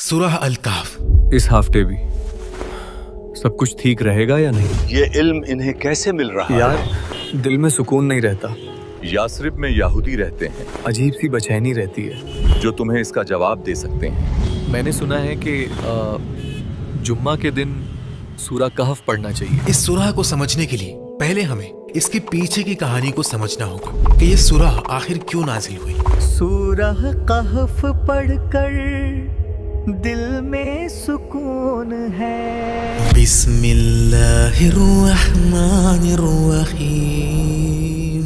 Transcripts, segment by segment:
सूरह अल-कहफ। इस हफ्ते भी सब कुछ ठीक रहेगा या नहीं? ये इल्म इन्हें कैसे मिल रहा यार है? दिल में सुकून नहीं रहता। यासरिब में यहूदी रहते हैं, अजीब सी बेचैनी रहती है। जो तुम्हें इसका जवाब दे सकते हैं। मैंने सुना है कि जुम्मा के दिन सूरह कहफ पढ़ना चाहिए। इस सूरह को समझने के लिए पहले हमें इसके पीछे की कहानी को समझना होगा कि ये सूरह आखिर क्यों नाजिल हुई। सूरह कहफ पढ़कर दिल में सुकून है। बिस्मिल्लाहिर्रहमानिर्रहीम।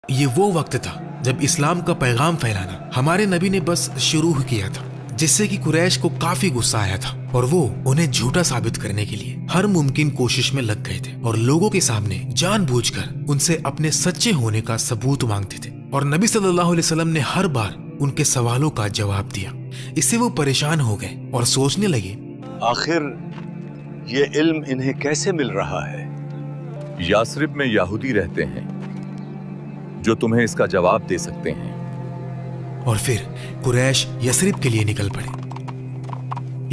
ये वो वक्त था जब इस्लाम का पैगाम फैलाना हमारे नबी ने बस शुरू किया था, जिससे कि कुरैश को काफी गुस्सा आया था और वो उन्हें झूठा साबित करने के लिए हर मुमकिन कोशिश में लग गए थे और लोगों के सामने जानबूझकर उनसे अपने सच्चे होने का सबूत मांगते थे। और नबी सल्लल्लाहु अलैहि वसल्लम ने हर बार उनके सवालों का जवाब दिया। इससे वो परेशान हो गए और सोचने लगे, आखिर ये इल्म इन्हें कैसे मिल रहा है? यासरिब में यहूदी रहते हैं, जो तुम्हें इसका जवाब दे सकते हैं। और फिर कुरैश यसरिब के लिए निकल पड़े।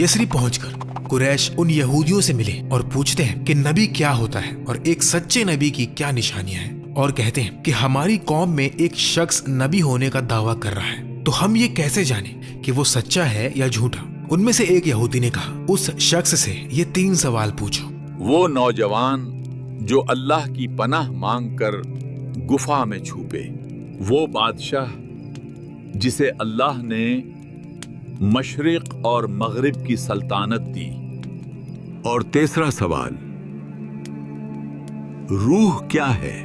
यसरिब पहुंचकर कुरैश उन यहूदियों से मिले और पूछते हैं कि नबी क्या होता है और एक सच्चे नबी की क्या निशानियां हैं, और कहते हैं कि हमारी कौम में एक शख्स नबी होने का दावा कर रहा है, तो हम ये कैसे जाने कि वो सच्चा है या झूठा। उनमें से एक यहूदी ने कहा, उस शख्स से ये 3 सवाल पूछो। वो नौजवान जो अल्लाह की पनाह मांगकर गुफा में छुपे, वो बादशाह जिसे अल्लाह ने मशरिक और मगरिब की सल्तानत दी, और तीसरा सवाल, रूह क्या है?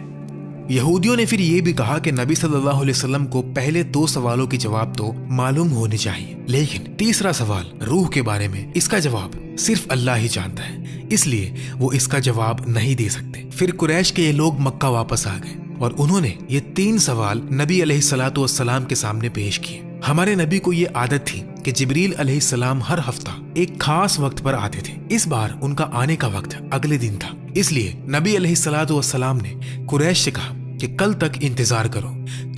यहूदियों ने फिर ये भी कहा कि नबी सल्लल्लाहु अलैहि वसल्लम को पहले 2 सवालों के जवाब तो मालूम होने चाहिए, लेकिन तीसरा सवाल रूह के बारे में, इसका जवाब सिर्फ अल्लाह ही जानता है, इसलिए वो इसका जवाब नहीं दे सकते। फिर कुरैश के ये लोग मक्का वापस आ गए और उन्होंने ये 3 सवाल नबी अलैहिस्सलातु वस्सलाम के सामने पेश किए। हमारे नबी को ये आदत थी कि जिब्रील अलैहिस्सलाम हर हफ्ता एक खास वक्त पर आते थे। इस बार उनका आने का वक्त अगले दिन था, इसलिए नबी अलैहिस्सलातु वस्सलाम ने कुरैश से कहा कि कल तक इंतजार करो,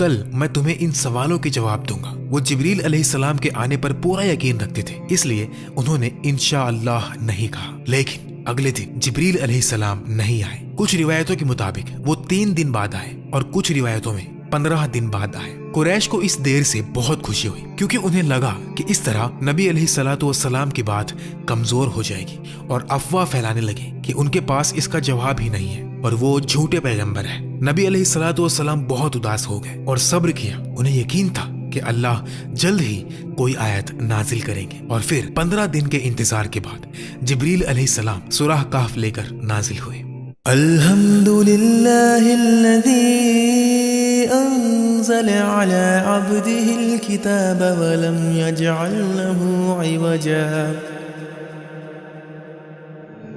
कल मैं तुम्हें इन सवालों के जवाब दूंगा। वो जिब्रील अलैहिस्सलाम के आने पर पूरा यकीन रखते थे, इसलिए उन्होंने इंशाअल्लाह नहीं कहा। लेकिन अगले दिन जिब्रील अलैहिस्सलाम नहीं आए। कुछ रिवायतों के मुताबिक वो 3 दिन बाद आए और कुछ रिवायतों में 15 दिन बाद आए। कुरैश को इस देर से बहुत खुशी हुई, क्योंकि उन्हें लगा कि इस तरह नबी अलैहिस्सलातु वस्सलाम की बात कमजोर हो जाएगी और अफवाह फैलाने लगे कि उनके पास इसका जवाब ही नहीं है और वो झूठे पैगंबर है। नबी अलैहिस्सलातु वस्सलाम बहुत उदास हो गए और सब्र किया। उन्हें यकीन था कि अल्लाह जल्द ही कोई आयत नाजिल करेंगे। और फिर 15 दिन के इंतजार के बाद जिब्रील अलैहिस्सलाम सूरह कहफ लेकर नाजिल हुए। अल्हम्दुलिल्लाहिल्लज़ी अंज़ल अला अब्दिहिल किताब व लम यजअल लहू इवजा।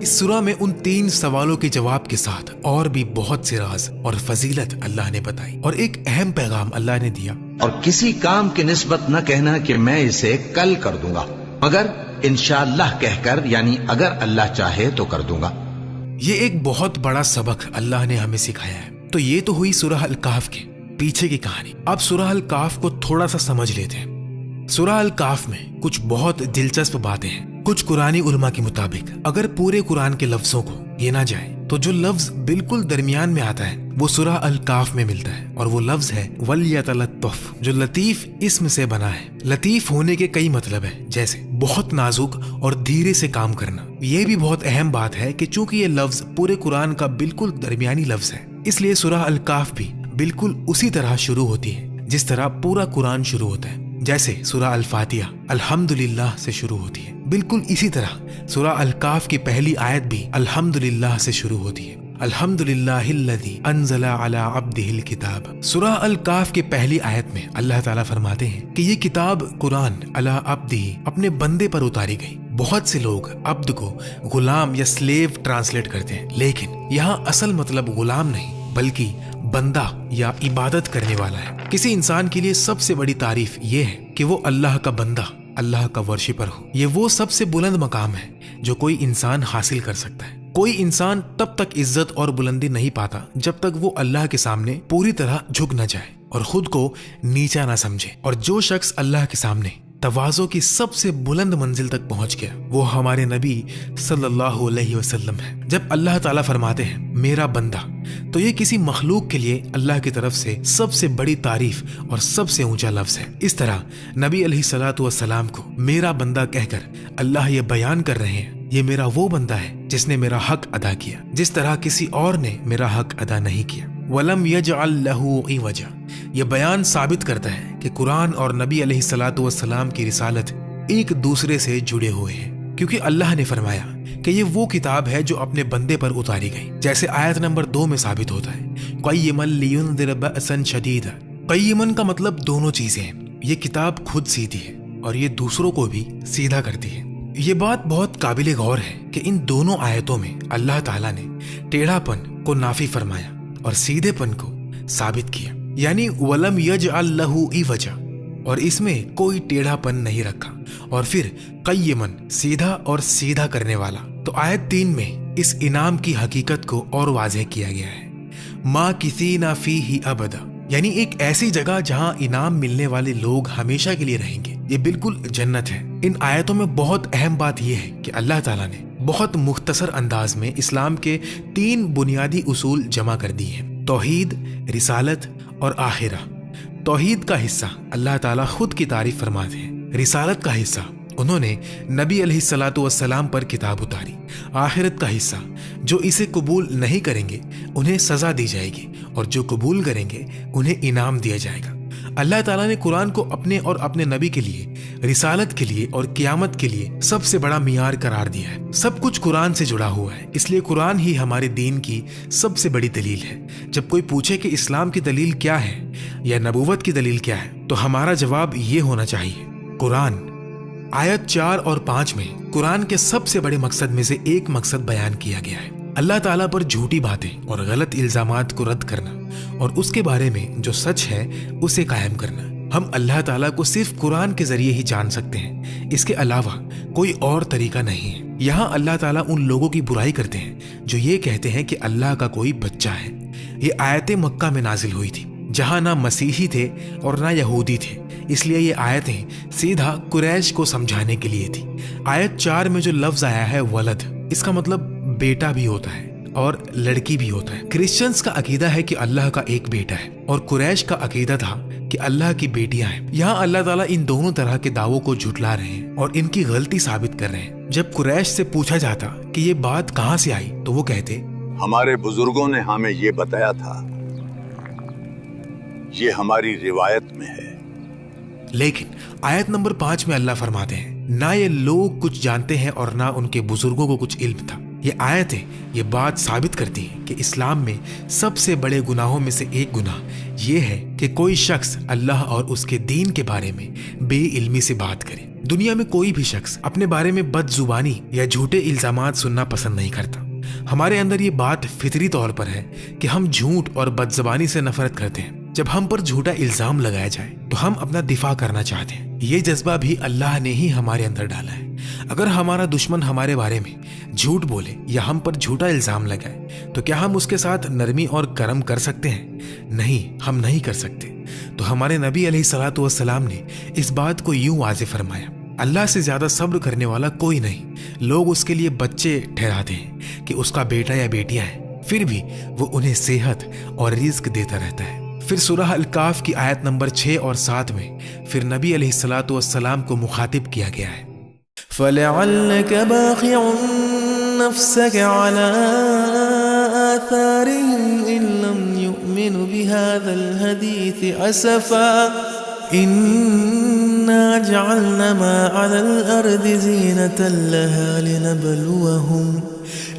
इस सूरह में उन 3 सवालों के जवाब के साथ और भी बहुत से राज और फजीलत अल्लाह ने बताई और एक अहम पैगाम अल्लाह ने दिया। और किसी काम की निस्बत न कहना कि मैं इसे कल कर दूंगा, मगर इंशाअल्लाह कहकर, यानी अगर अल्लाह चाहे तो कर दूंगा। ये एक बहुत बड़ा सबक अल्लाह ने हमें सिखाया है। तो ये तो हुई सूरह अल-कहफ के पीछे की कहानी। अब सूरह अल-कहफ को थोड़ा सा समझ लेते हैं। सूरह अल-कहफ में कुछ बहुत दिलचस्प बातें हैं। कुछ कुरानी उलमा के मुताबिक अगर पूरे कुरान के लफ्जों को गिना जाए तो जो लफ्ज बिल्कुल दरमियान में आता है वो सूरह अल-कहफ में मिलता है, और वो लफ्ज है वलयतलत्तफ, जो लतीफ इस्म से बना है। लतीफ होने के कई मतलब है, जैसे बहुत नाजुक और धीरे से काम करना। ये भी बहुत अहम बात है कि चूंकि ये लफ्ज पूरे कुरान का बिल्कुल दरमियानी लफ्ज है, इसलिए सूरह अल-कहफ भी बिल्कुल उसी तरह शुरू होती है जिस तरह पूरा कुरान शुरू होता है। जैसे सूरह अल-फातिहा अल्हम्दुलिल्लाह से शुरू होती है, बिल्कुल इसी तरह सूरह अल-कहफ की पहली आयत भी अल्हम्दुलिल्लाह से शुरू होती है। अल्हम्दुलिल्लाहिल्लज़ी अंज़ला अला अब्दिहिल किताब। सूरह अल-कहफ की पहली आयत में अल्लाह ताला फरमाते हैं कि ये किताब कुरान अला अब्दिही, अपने बंदे पर उतारी गई। बहुत से लोग अब्द को गुलाम या स्लेव ट्रांसलेट करते हैं, लेकिन यहाँ असल मतलब गुलाम नहीं बल्कि बंदा या इबादत करने वाला है। किसी इंसान के लिए सबसे बड़ी तारीफ ये है कि वो अल्लाह का बंदा, अल्लाह का वर्शिपर हो। ये वो सबसे बुलंद मकाम है जो कोई इंसान हासिल कर सकता है। कोई इंसान तब तक इज्जत और बुलंदी नहीं पाता जब तक वो अल्लाह के सामने पूरी तरह झुक न जाए और खुद को नीचा ना समझे। और जो शख्स अल्लाह के सामने तवाज़ो की सबसे बुलंद मंजिल तक पहुंच गया वो हमारे नबी सल्लल्लाहु अलैहि वसल्लम है। जब अल्लाह ताला फरमाते हैं मेरा बंदा, तो ये किसी मखलूक के लिए अल्लाह की तरफ से सबसे बड़ी तारीफ और सबसे ऊंचा लफ्ज है। इस तरह नबी अलैहिस्सलातु वस्सलाम को मेरा बंदा कहकर अल्लाह ये बयान कर रहे हैं, ये मेरा वो बंदा है जिसने मेरा हक अदा किया जिस तरह किसी और ने मेरा हक अदा नहीं किया। वलम यजअल लहू इवजा, ये बयान साबित करता है कि कुरान और नबी अलैहिस्सलातु वस्सलाम की रिसालत एक दूसरे से जुड़े हुए हैं, क्योंकि अल्लाह ने फरमाया कि ये वो किताब है जो अपने बंदे पर उतारी गई, जैसे आयत नंबर 2 में साबित होता है। क़य्यिमन लियुनज़िर बअसन शदीदा, क़य्यिमन का मतलब दोनों चीजें हैं। ये किताब खुद सीधी है और ये दूसरों को भी सीधा करती है। ये बात बहुत काबिले गौर है कि इन दोनों आयतों में अल्लाह ताला ने टेढ़ापन को नाफी फरमाया और सीधेपन को साबित किया, यानी वलम यजअल लहू इवजा, और इसमें कोई टेढ़ापन नहीं रखा। और फिर क़य्यिमन सीधा और सीधा करने वाला। तो आयत 3 में इस इनाम की हकीकत को और वाज़ेह किया गया है। मा किसी ना फी ही अबदा, यानी एक ऐसी जगह जहां इनाम मिलने वाले लोग हमेशा के लिए रहेंगे। ये बिल्कुल जन्नत है। इन आयतों में बहुत अहम बात यह है कि अल्लाह ताला ने बहुत मुख्तसर अंदाज में इस्लाम के 3 बुनियादी उसूल जमा कर दिए हैं, तौहीद, रिसालत और आखिरा। तौहीद का हिस्सा अल्लाह ताला खुद की तारीफ फरमाते हैं। रिसालत का हिस्सा उन्होंने नबी अलैहिस्सलातु वस्सलाम पर किताब उतारी। आखिरत का हिस्सा जो इसे कबूल नहीं करेंगे उन्हें सजा दी जाएगी और जो कबूल करेंगे उन्हें इनाम दिया जाएगा। अल्लाह ताला ने कुरान को अपने और अपने नबी के लिए, रिसालत के लिए और क़यामत के लिए सबसे बड़ा मियार करार दिया है। सब कुछ कुरान से जुड़ा हुआ है, इसलिए कुरान ही हमारे दीन की सबसे बड़ी दलील है। जब कोई पूछे कि इस्लाम की दलील क्या है या नबूवत की दलील क्या है, तो हमारा जवाब ये होना चाहिए कुरान। आयत 4 और 5 में कुरान के सबसे बड़े मकसद में से एक मकसद बयान किया गया है, अल्लाह ताला पर झूठी बातें और गलत इल्जामात को रद्द करना और उसके बारे में जो सच है उसे कायम करना। हम अल्लाह ताला को सिर्फ कुरान के जरिए ही जान सकते हैं, इसके अलावा कोई और तरीका नहीं है। यहाँ अल्लाह ताला उन लोगों की बुराई करते हैं जो ये कहते हैं कि अल्लाह का कोई बच्चा है। ये आयतें मक्का में नाजिल हुई थी, जहाँ ना मसीही थे और ना यहूदी थे, इसलिए ये आयतें सीधा कुरैश को समझाने के लिए थी। आयत 4 में जो लफ्ज आया है वलद, इसका मतलब बेटा भी होता है और लड़की भी होता है। क्रिश्चियंस का अकीदा है कि अल्लाह का एक बेटा है और कुरैश का अकीदा था कि अल्लाह की बेटियां हैं। यहाँ अल्लाह ताला इन दोनों तरह के दावों को झुठला रहे हैं और इनकी गलती साबित कर रहे हैं। जब कुरैश से पूछा जाता कि ये बात कहाँ से आई, तो वो कहते हमारे बुजुर्गों ने हमें ये बताया था, ये हमारी रिवायत में है। लेकिन आयत नंबर 5 में अल्लाह फरमाते हैं ना ये लोग कुछ जानते हैं और ना उनके बुजुर्गों को कुछ इल्म था। ये आयतें ये बात साबित करती हैं कि इस्लाम में सबसे बड़े गुनाहों में से एक गुनाह ये है कि कोई शख्स अल्लाह और उसके दीन के बारे में बेइल्मी से बात करे। दुनिया में कोई भी शख्स अपने बारे में बदजुबानी या झूठे इल्जामात सुनना पसंद नहीं करता। हमारे अंदर ये बात फितरी तौर पर है कि हम झूठ और बदजुबानी से नफरत करते हैं। जब हम पर झूठा इल्जाम लगाया जाए तो हम अपना दिफा करना चाहते हैं। ये जज्बा भी अल्लाह ने ही हमारे अंदर डाला है। अगर हमारा दुश्मन हमारे बारे में झूठ बोले या हम पर झूठा इल्जाम लगाए तो क्या हम उसके साथ नरमी और करम कर सकते हैं? नहीं, हम नहीं कर सकते। तो हमारे नबी अलैहिस्सलातु वस्सलाम ने इस बात को यूं वाज़ेह फरमाया, अल्लाह से ज्यादा सब्र करने वाला कोई नहीं। लोग उसके लिए बच्चे ठहराते हैं कि उसका बेटा या बेटियां हैं, फिर भी वो उन्हें सेहत और रिज्क देता रहता है। फिर सूरह अल-काफ की आयत नंबर 6 और 7 में फिर नबी अलैहिस्सलातु वस्सलाम को मुखातिब किया गया है, فَلَعَلَّكَ بَاخِعٌ نَفْسَكَ عَلَى آثَارِهِمْ إِن لَّمْ يُؤْمِنُوا بِهَذَا الْحَدِيثِ أَسَفًا إِنَّا جَعَلْنَا مَا عَلَى الْأَرْضِ زِينَةً لَّهَا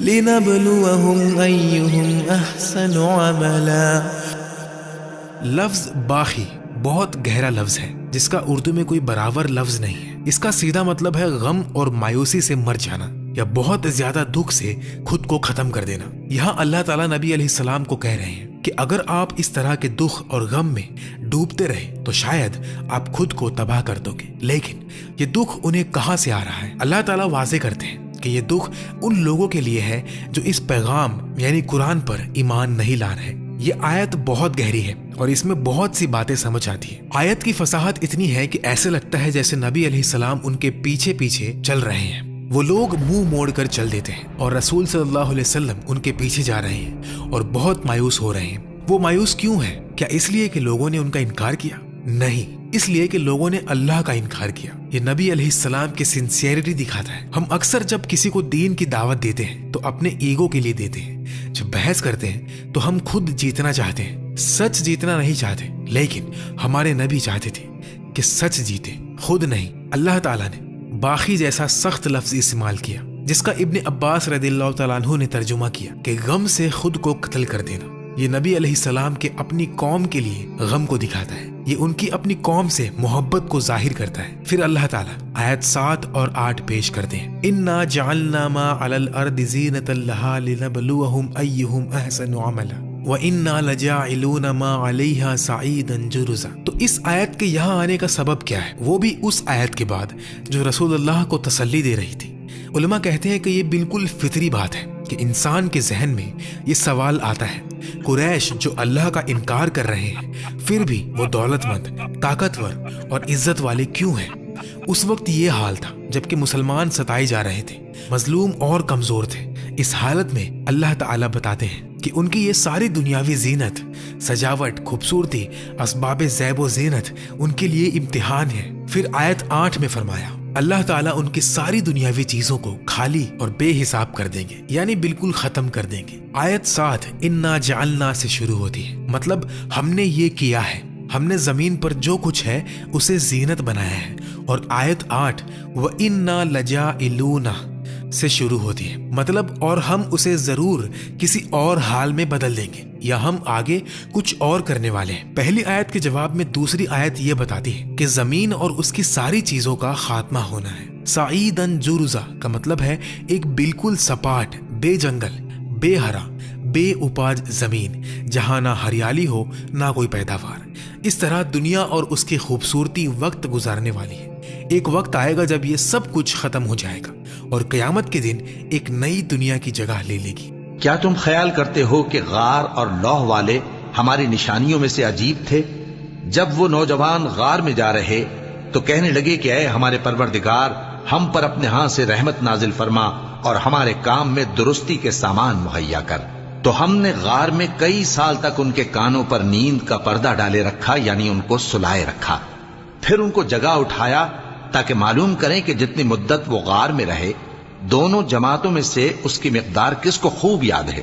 لِنَبْلُوَهُمْ أَيُّهُمْ أَحْسَنُ عَمَلًا۔ लफ्ज बाखी बहुत गहरा लफ्ज है जिसका उर्दू में कोई बराबर लफ्ज नहीं है। इसका सीधा मतलब है गम और मायूसी से मर जाना या बहुत ज्यादा दुख से खुद को खत्म कर देना। यहाँ अल्लाह ताला नबी अलैहिस्सलाम को कह रहे हैं कि अगर आप इस तरह के दुख और गम में डूबते रहे तो शायद आप खुद को तबाह कर दोगे। लेकिन ये दुख उन्हें कहाँ से आ रहा है? अल्लाह ताला वाज़ेह करते हैं کہ یہ دکھ ان لوگوں کے لیے ہے جو اس پیغام یعنی قرآن پر ایمان نہیں لا رہے۔ یہ آیت بہت گہری ہے اور اس میں بہت سی باتیں سمجھ آتی ہیں۔ آیت کی فصاحت اتنی ہے کہ ایسے لگتا ہے جیسے نبی علیہ السلام ان کے پیچھے پیچھے چل رہے ہیں۔ وہ لوگ منہ موڑ کر چل دیتے ہیں اور رسول صلی اللہ علیہ وسلم ان کے پیچھے جا رہے ہیں اور بہت مایوس ہو رہے ہیں۔ وہ مایوس کیوں ہیں؟ کیا اس لیے کہ لوگوں نے ان کا انکار کیا؟ نہیں، اس لیے کہ لوگوں نے اللہ کا انکار کیا۔ یہ نبی علیہ السلام کی سنسیئرٹی دکھاتا ہے۔ ہم اکثر جب کسی کو دین کی دعوت دیتے ہیں تو اپنے ایگو کے لیے دیتے ہیں۔ جب بحث کرتے ہیں تو ہم خود جیتنا چاہتے ہیں، سچ جیتنا نہیں چاہتے۔ لیکن ہمارے نبی چاہتے تھے کہ سچ جیتے، خود نہیں۔ اللہ تعالیٰ نے باقی جیسا سخت لفظ استعمال کیا جس کا ابن عباس رضی اللہ تعالیٰ عنہ نے ترجمہ کیا کہ غم سے خود کو قتل کر دینا۔ یہ نبی علیہ السلام کے اپنی قوم کے لیے غم کو دکھاتا ہے، یہ ان کی اپنی قوم سے محبت کو ظاہر کرتا ہے۔ پھر اللہ تعالیٰ آیت 7 اور 8 پیش کرتے ہیں، اِنَّا جَعَلْنَا مَا عَلَى الْأَرْضِ زِينَةً لَهَا لِنَبْلُوَهُمْ أَيُّهُمْ أَحْسَنُ عَمَلًا وَإِنَّا لَجَاعِلُونَ مَا عَلَيْهَا صَعِيدًا جُرُزًا۔ تو اس آیت کے یہاں آنے کا سبب کیا ہے؟ وہ بھی اس آیت کے بعد جو رسول اللہ کو تسلی دے رہی تھی۔ علماء کہتے ہیں کہ یہ بالکل فطری بات ہے کہ انسان کے ذہن میں یہ سوال آتا ہے۔ قریش جو اللہ کا انکار کر رہے ہیں پھر بھی وہ دولت مند، طاقتور اور عزت والے کیوں ہیں؟ اس وقت یہ حال تھا جبکہ مسلمان ستائے جا رہے تھے، مظلوم اور کمزور تھے۔ اس حالت میں اللہ تعالیٰ بتاتے ہیں کہ ان کی یہ ساری دنیاوی زینت، سجاوٹ، خوبصورتی، اسباب زیب و زینت ان کے لیے امتحان ہے۔ پھر آیت 8 میں فرمایا اللہ تعالیٰ ان کی ساری دنیاوی چیزوں کو خالی اور بے حساب کر دیں گے، یعنی بالکل ختم کر دیں گے۔ آیت 7 اِنَّا جَعَلْنَا سے شروع ہوتی ہے، مطلب ہم نے یہ کیا ہے، ہم نے زمین پر جو کچھ ہے اسے زینت بنایا ہے۔ اور آیت 8 وَإِنَّا لَجَاعِلُونَ سے شروع ہوتی ہے، مطلب اور ہم اسے ضرور کسی اور حال میں بدل دیں گے یا ہم آگے کچھ اور کرنے والے ہیں۔ پہلی آیت کے جواب میں دوسری آیت یہ بتاتی ہے کہ زمین اور اس کی ساری چیزوں کا خاتمہ ہونا ہے۔ سعیدن جرزا کا مطلب ہے ایک بالکل سپاٹ، بے جنگل، بے ہرا، بے اپاج زمین جہاں نہ ہریالی ہو نہ کوئی پیداوار۔ اس طرح دنیا اور اس کی خوبصورتی وقت گزارنے والی ہے۔ ایک وقت آئے گا جب یہ سب کچھ ختم ہو جائے گا اور قیامت کے دن ایک نئی دنیا کی جگہ لے لے گی۔ کیا تم خیال کرتے ہو کہ غار اور لوح والے ہماری نشانیوں میں سے عجیب تھے؟ جب وہ نوجوان غار میں جا رہے تو کہنے لگے کہ اے ہمارے پروردگار، ہم پر اپنے ہاں سے رحمت نازل فرما اور ہمارے کام میں درستی کے سامان مہیا کر۔ تو ہم نے غار میں کئی سال تک ان کے کانوں پر نیند کا پردہ ڈالے رکھا، یعنی ان کو سلائے رکھا۔ پھر ان کو جگہ اٹھایا تاکہ معلوم کریں کہ جتنی مدت وہ غار میں رہے دونوں جماعتوں میں سے اس کی مقدار کس کو خوب یاد ہے۔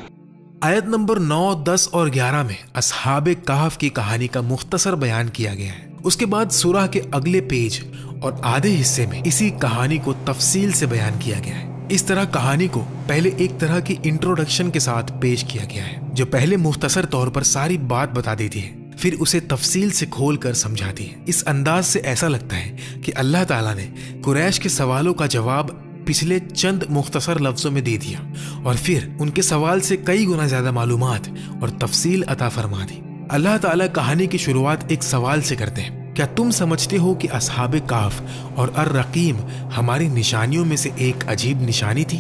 آیت نمبر 9، 10 اور 11 میں اصحاب کہف کی کہانی کا مختصر بیان کیا گیا ہے۔ اس کے بعد سورہ کے اگلے پیج اور آدھے حصے میں اسی کہانی کو تفصیل سے بیان کیا گیا ہے۔ اس طرح کہانی کو پہلے ایک طرح کی انٹروڈکشن کے ساتھ پیش کیا گیا ہے جو پہلے مختصر طور پر ساری بات بتا دیتی ہے، پھر اسے تفصیل سے کھول کر سمجھاتی ہے۔ اس انداز سے ایسا لگتا ہے کہ اللہ تعالیٰ نے قریش کے سوالوں کا جواب پچھلے چند مختصر لفظوں میں دے دیا اور پھر ان کے سوال سے کئی گنا زیادہ معلومات اور تفصیل عطا فرما دی۔ اللہ تعالیٰ کہانی کی شروعات ایک سوال سے کرتے ہیں، کیا تم سمجھتے ہو کہ اصحاب کہف اور الرقیم ہماری نشانیوں میں سے ایک عجیب نشانی تھی؟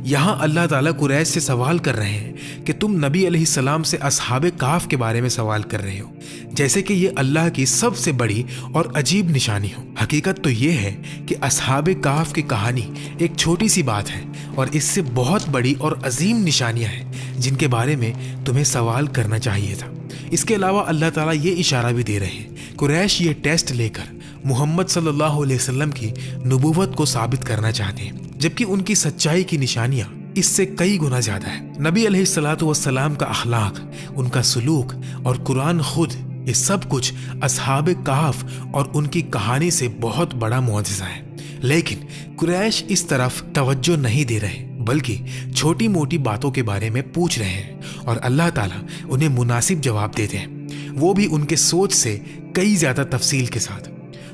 یہاں اللہ تعالیٰ قریش سے سوال کر رہے ہیں کہ تم نبی علیہ السلام سے اصحاب کہف کے بارے میں سوال کر رہے ہو جیسے کہ یہ اللہ کی سب سے بڑی اور عجیب نشانی ہو۔ حقیقت تو یہ ہے کہ اصحاب کہف کی کہانی ایک چھوٹی سی بات ہے اور اس سے بہت بڑی اور عظیم نشانیاں ہیں جن کے بارے میں تمہیں سوال کرنا چاہیے تھا۔ اس کے علاوہ اللہ تعالیٰ یہ اشارہ بھی دے رہے ہیں قریش یہ ٹیسٹ لے کر محمد صلی اللہ علیہ وسلم کی نبوت کو ثابت کرنا چاہتے ہیں، جبکہ ان کی سچائی کی نشانیاں اس سے کئی گنا زیادہ ہے۔ نبی علیہ الصلوۃ والسلام کا اخلاق، ان کا سلوک اور قرآن خود، یہ سب کچھ اصحاب کہف اور ان کی کہانی سے بہت بڑا معجزہ ہے۔ لیکن قریش اس طرف توجہ نہیں دے رہے بلکہ چھوٹی موٹی باتوں کے بارے میں پوچھ رہے ہیں اور اللہ تعالیٰ انہیں مناسب جواب دیتے ہیں، وہ بھی ان کے سوچ سے کئی زیادہ تفصیل کے ساتھ۔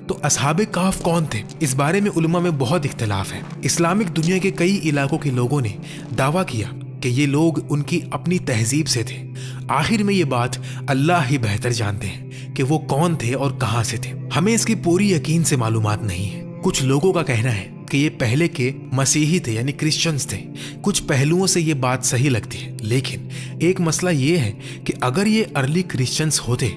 تو اصحاب کہف کون تھے؟ اس بارے میں علماء میں بہت اختلاف ہے۔ اسلامک دنیا کے کئی علاقوں کے لوگوں نے دعویٰ کیا کہ یہ لوگ ان کی اپنی تہذیب سے تھے۔ آخر میں یہ بات اللہ ہی بہتر جانتے ہیں کہ وہ کون تھے اور کہاں سے تھے۔ ہمیں اس کی پوری یقین سے معلومات نہیں ہے، कुछ लोगों का कहना है कि ये पहले के मसीही थे यानी क्रिश्चियंस थे। कुछ पहलुओं से ये बात सही लगती है, लेकिन एक मसला ये है कि अगर ये अर्ली क्रिश्चियंस होते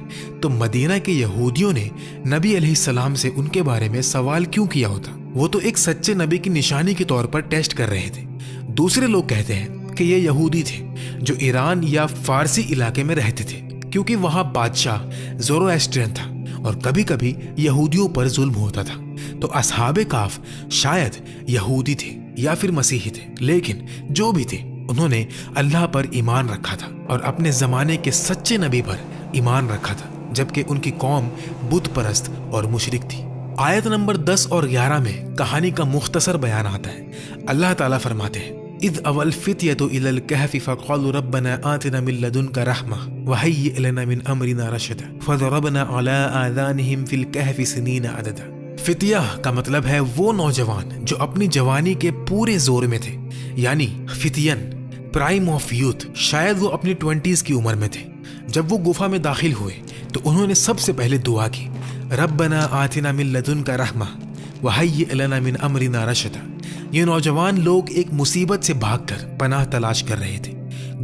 तो मदीना के यहूदियों ने नबी अलैहिस्सलाम से उनके बारे में सवाल क्यों किया होता? वो तो एक सच्चे नबी की निशानी के तौर पर टेस्ट कर रहे थे। दूसरे लोग कहते हैं कि ये यहूदी थे जो ईरान या फारसी इलाके में रहते थे, क्योंकि वहाँ बादशाह ज़ोरोएस्ट्रियन था और कभी कभी यहूदियों पर जुल्म होता था। तो असहाबे काफ शायद यहूदी थे या फिर मसीही थे, लेकिन जो भी थे उन्होंने अल्लाह पर ईमान रखा था और अपने जमाने के सच्चे नबी पर ईमान रखा था, जबकि उनकी कौम बुत परस्त और मुशरिक थी। आयत नंबर 10 और 11 में कहानी का मुख्तसर बयान आता है। अल्लाह ताला फरमाते हैं, इद अवल फित्यतु इलल कहफि फक़ालू रब्बना आतिना मिन लदुनका रहमा व हय्यि लना मिन अमरिना रशदा फदरबना अला आज़ानिहिम फिल कहफि सिनीना अददा। फितिया का मतलब है वो नौजवान जो अपनी जवानी के पूरे जोर में थे, यानी फितियन, प्राइम ऑफ यूथ। शायद वो अपनी 20s की उम्र में थे। जब वो गुफा में दाखिल हुए तो उन्होंने सबसे पहले दुआ की, रब्बना आतिना मिन लदुनका रहमा व हय्यि लना मिन अमरिना रशदा। ये नौजवान लोग एक मुसीबत से भागकर पनाह तलाश कर रहे थे।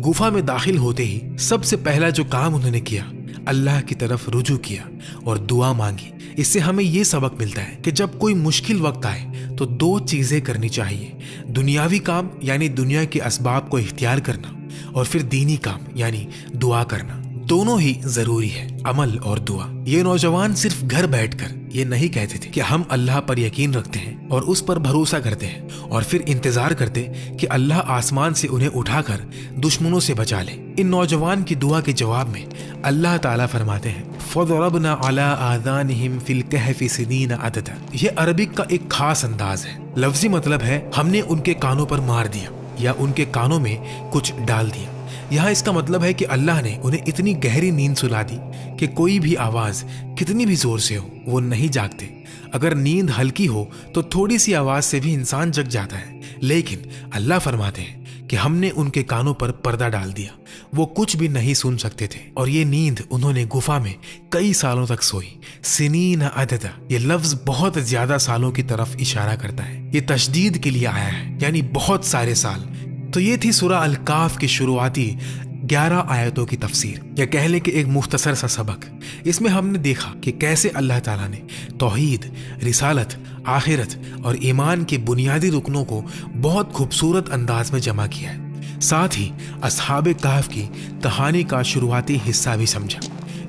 गुफा में दाखिल होते ही सबसे पहला जो काम उन्होंने किया, अल्लाह की तरफ रुजू किया और दुआ मांगी। इससे हमें ये सबक मिलता है कि जब कोई मुश्किल वक्त आए तो 2 चीजें करनी चाहिए, दुनियावी काम यानी दुनिया के असबाब को इख्तियार करना, और फिर दीनी काम यानी दुआ करना। दोनों ही जरूरी है, अमल और दुआ। ये नौजवान सिर्फ घर बैठकर ये नहीं कहते थे कि हम अल्लाह पर यकीन रखते हैं और उस पर भरोसा करते हैं और फिर इंतजार करते कि अल्लाह आसमान से उन्हें उठाकर दुश्मनों से बचा ले। इन नौजवान की दुआ के जवाब में अल्लाह ताला फरमाते हैं, फदरबना अला आज़ानिहिम फिल कहफि सिनीना अददा। ये अरबिक का एक खास अंदाज है। लफ्जी मतलब है हमने उनके कानों पर मार दिया या उनके कानों में कुछ डाल दिया। यहाँ इसका मतलब है कि अल्लाह ने उन्हें इतनी गहरी नींद सुला दी कि कोई भी आवाज कितनी भी जोर से हो वो नहीं जागते। अगर नींद हल्की हो तो थोड़ी सी आवाज से भी इंसान जग जाता है, लेकिन अल्लाह फरमाते हैं कि हमने उनके कानों पर पर्दा डाल दिया, वो कुछ भी नहीं सुन सकते थे। और ये नींद उन्होंने गुफा में कई सालों तक सोई। सिनीन अददा, ये लफ्ज बहुत ज्यादा सालों की तरफ इशारा करता है। ये तशदीद के लिए आया है, यानी बहुत सारे साल। तो ये थी सूरह अल काफ की शुरुआती 11 आयतों की तफसीर, या कह लें कि एक मुख्तसर सा सबक। इसमें हमने देखा कि कैसे अल्लाह ताला ने तौहीद, रिसालत, आखिरत और ईमान के बुनियादी रुकनों को बहुत खूबसूरत अंदाज में जमा किया है। साथ ही असहाबे काफ की कहानी का शुरुआती हिस्सा भी समझा।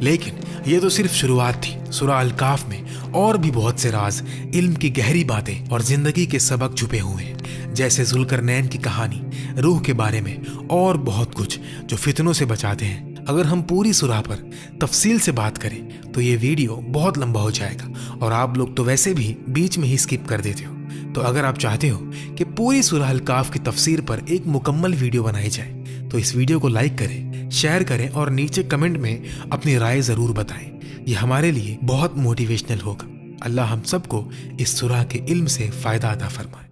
लेकिन ये तो सिर्फ शुरुआत थी। सूरह अल काफ में और भी बहुत से राज, इल्म की गहरी बातें और जिंदगी के सबक छुपे हुए हैं, जैसे जुल्करनैन की कहानी, रूह के बारे में और बहुत कुछ जो फितनों से बचाते हैं। अगर हम पूरी सूरह पर तफसील से बात करें तो ये वीडियो बहुत लंबा हो जाएगा और आप लोग तो वैसे भी बीच में ही स्किप कर देते हो। तो अगर आप चाहते हो कि पूरी सूरह अल काफ की तफसीर पर एक मुकम्मल वीडियो बनाई जाए तो इस वीडियो को लाइक करें, शेयर करें और नीचे कमेंट में अपनी राय जरूर बताएं। ये हमारे लिए बहुत मोटिवेशनल होगा। अल्लाह हम सबको इस सूरह के इल्म से फायदा अता फरमाए।